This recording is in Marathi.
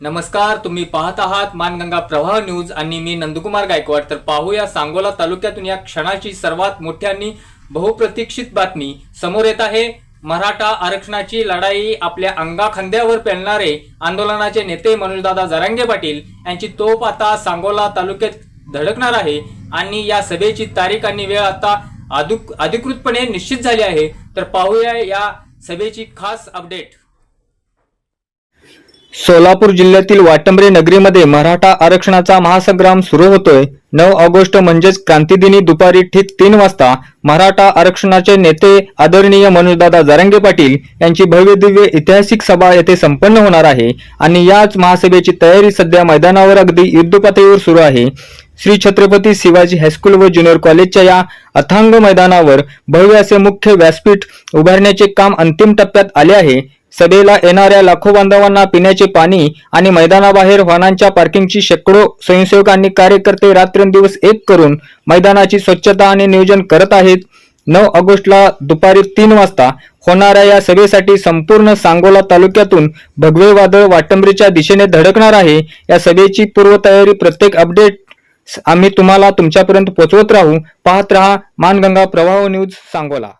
नमस्कार, तुम्ही पाहत आहात मानगंगा प्रवाह न्यूज आणि मी नंदकुमार गायकवाड। तर पाहूया सांगोला तालुक्यातून या क्षणाची सर्वात मोठी आणि बहुप्रतीक्षित बातमी समोर येत आहे। मराठा आरक्षणाची लढाई आपल्या अंगाखांद्यावर पेलणारे आंदोलनाचे नेते मनोजदादा जरांगे पाटील यांची तोफ आता सांगोला तालुक्यात धडकणार आहे आणि या सभेची तारीख आणि वेळ आता अधिकृतपणे निश्चित झाली आहे। तर पाहूया या सभेची खास अपडेट। सोलापूर जिल्ह्यातील वाटंबरे नगरीमध्ये मराठा आरक्षणाचा महासंग्राम सुरू होतोय। 9 ऑगस्ट म्हणजेच क्रांतीदिनी दुपारी ठीक 3 वाजता मराठा आरक्षणाचे नेते आदरणीय मनोजदादा जरांगे पाटील यांची भव्य दिव्य ऐतिहासिक सभा येथे संपन्न होणार आहे आणि याच महासभेची तयारी सध्या मैदानावर अगदी युद्धपातळीवर सुरू आहे। श्री छत्रपती शिवाजी हायस्कूल व ज्युनियर कॉलेजच्या या अथांग मैदानावर भव्य असे मुख्य व्यासपीठ उभारण्याचे काम अंतिम टप्प्यात आले आहे। सभेला येणाऱ्या लाखो बांधवांना पिण्याचे पाणी आणि मैदानाबाहेर वाहनांच्या पार्किंगची शेकडो स्वयंसेवक आणि कार्यकर्ते रात्रंदिवस एक करून मैदानाची स्वच्छता आणि नियोजन करत आहेत। 9 ऑगस्टला दुपारी 3 वाजता होणाऱ्या या सभेसाठी संपूर्ण सांगोला तालुक्यातून भगवे वादळ वाटंबरीच्या दिशेने धडकणार आहे। या सभेची पूर्वतयारी प्रत्येक अपडेट आम्ही तुम्हाला तुमच्यापर्यंत पोहोचवत राहू। पाहत रहा मानगंगा प्रवाह न्यूज सांगोला।